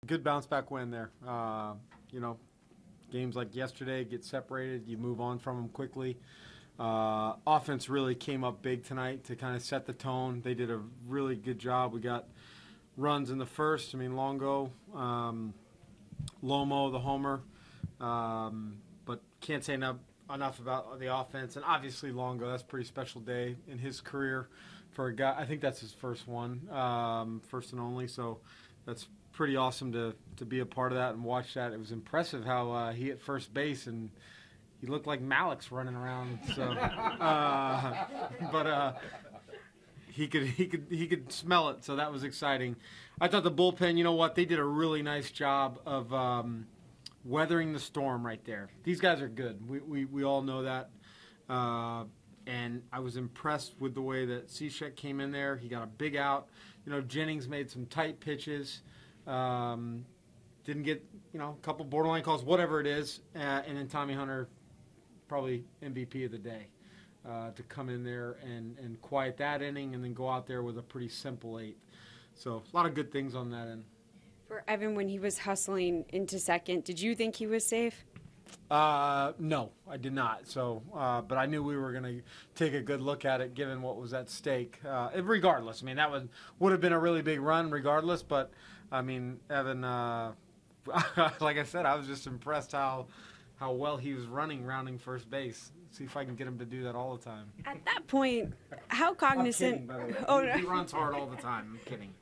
Good bounce back win there. Games like yesterday get separated. You move on from them quickly. Offense really came up big tonight to kind of set the tone. They did a really good job. We got runs in the first. Longo, Lomo, the homer. But can't say enough about the offense. And obviously Longo, that's a pretty special day in his career for a guy. I think that's his first one, first and only. So that's pretty awesome to be a part of that and watch that. It was impressive how he hit first base and he looked like Malik's running around. So, but he could smell it. So that was exciting. I thought the bullpen, they did a really nice job of weathering the storm right there. These guys are good. We all know that. And I was impressed with the way that Cishek came in there. He got a big out. Jennings made some tight pitches. Didn't get, a couple borderline calls, whatever it is. And then Tommy Hunter, probably MVP of the day, to come in there and quiet that inning and then go out there with a pretty simple 8th. So a lot of good things on that end. For Evan, when he was hustling into second, did you think he was safe? No, I did not. So, but I knew we were going to take a good look at it given what was at stake. Regardless, that would have been a really big run regardless. But, Evan, like I said, I was just impressed how well he was rounding first base. See if I can get him to do that all the time. At that point, how cognizant? I'm kidding, by the way. Oh, he runs hard all the time. I'm kidding.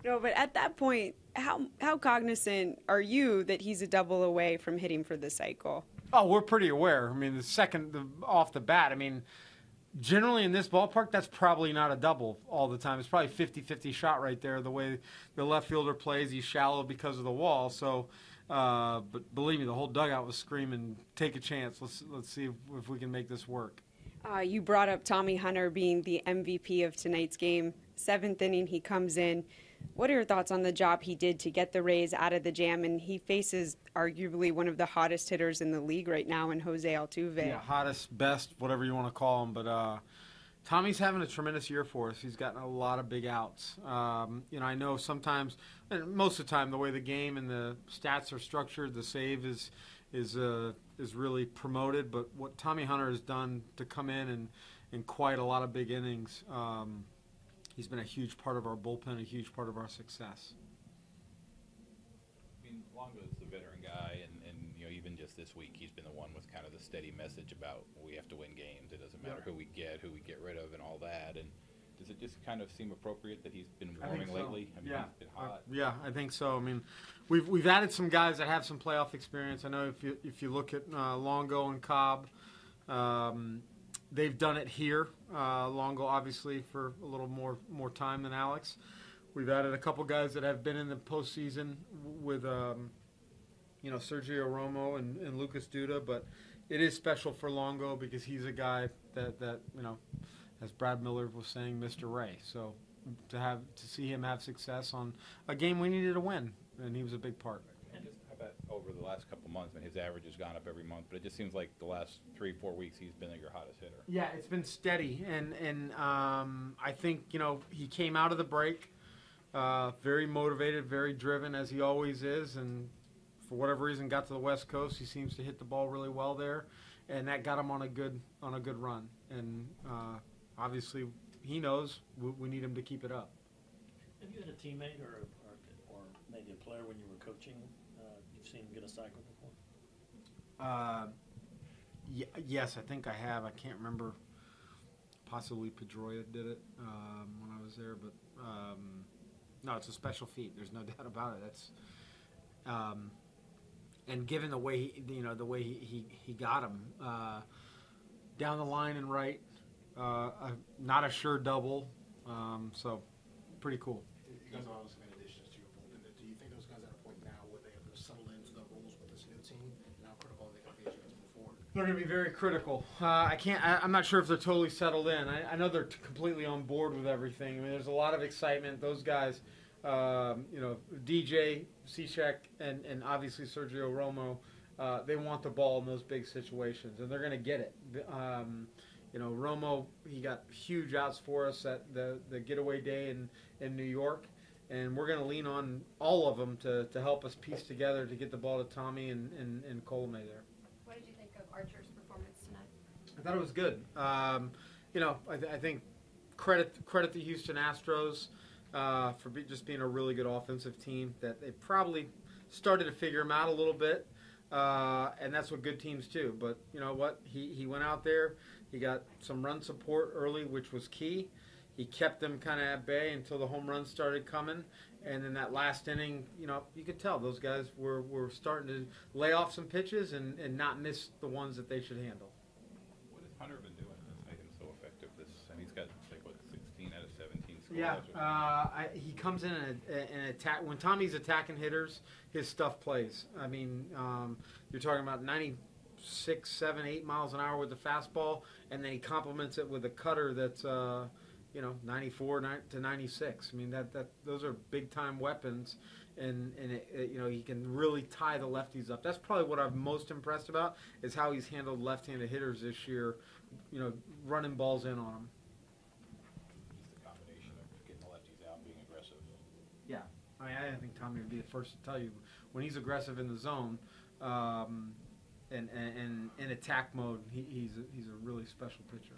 No, but at that point, how cognizant are you that he's a double away from hitting for the cycle? Oh, we're pretty aware. The second off the bat, generally in this ballpark, that's probably not a double all the time. It's probably 50-50 shot right there. The way the left fielder plays, he's shallow because of the wall. So, but believe me, the whole dugout was screaming, "Take a chance. Let's see if we can make this work." You brought up Tommy Hunter being the MVP of tonight's game. 7th inning, he comes in. What are your thoughts on the job he did to get the Rays out of the jam? And he faces arguably one of the hottest hitters in the league right now in Jose Altuve. Yeah, hottest, best, whatever you want to call him. But Tommy's having a tremendous year for us. He's gotten a lot of big outs. I know sometimes, and most of the time, the way the game and the stats are structured, the save is really promoted. But what Tommy Hunter has done to come in and quite a lot of big innings, he's been a huge part of our bullpen, a huge part of our success. Longo's the veteran guy, and even just this week, he's been the one with kind of the steady message about we have to win games. It doesn't matter who we get rid of, and all that. And does it just kind of seem appropriate that he's been warming lately? Yeah. He's been hot. Yeah, I think so. We've added some guys that have some playoff experience. I know if you look at Longo and Cobb, they've done it here. Longo, obviously, for a little more time than Alex. We've added a couple guys that have been in the postseason with, Sergio Romo and Lucas Duda. But it is special for Longo because he's a guy that as Brad Miller was saying, Mr. Ray. So to see him have success on a game we needed to win, and he was a big part. How about over the last couple months? His average has gone up every month, but it just seems like the last 3-4 weeks he's been your hottest hitter. Yeah, it's been steady, and I think he came out of the break very motivated, very driven as he always is, and for whatever reason got to the West Coast. He seems to hit the ball really well there, and that got him on a good run. And obviously he knows we need him to keep it up. Have you had a teammate or maybe a player when you were coaching? You've seen him get a cycle before? Yes, I think I have. I can't remember. Possibly Pedroia did it when I was there, but no, it's a special feat. There's no doubt about it. That's and given the way he got him down the line and right, not a sure double, so pretty cool. You guys are obviously made additions to your bullpen. Do you think those guys are at a point now where they have to settle into the roles with this new team, and how critical are they going to be as you guys move forward? They're going to be very critical. I'm not sure if they're totally settled in. I know they're completely on board with everything. There's a lot of excitement. Those guys, DJ, Cishek, and obviously Sergio Romo, they want the ball in those big situations, and they're going to get it. Romo, he got huge outs for us at the getaway day in New York, and we're going to lean on all of them to help us piece together to get the ball to Tommy and Colome there. What did you think of Archer's performance tonight? I thought it was good. I think credit the Houston Astros for just being a really good offensive team that they probably started to figure him out a little bit, and that's what good teams do. But you know what? He went out there. He got some run support early, which was key. He kept them kind of at bay until the home runs started coming. And in that last inning, you could tell those guys were starting to lay off some pitches and not miss the ones that they should handle. What has Hunter been doing that's made him so effective? And he's got, 16 out of 17 scores. Yeah, he comes in and attack. When Tommy's attacking hitters, his stuff plays. I mean, you're talking about 96, 7, 8 miles an hour with the fastball, and then he complements it with a cutter that's 94 to 96. I mean, those are big time weapons, and he can really tie the lefties up. That's probably what I'm most impressed about is how he's handled left-handed hitters this year. Running balls in on them. Just the combination of getting the lefties out and being aggressive. Yeah, I think Tommy would be the first to tell you when he's aggressive in the zone, and in attack mode, he's a really special pitcher.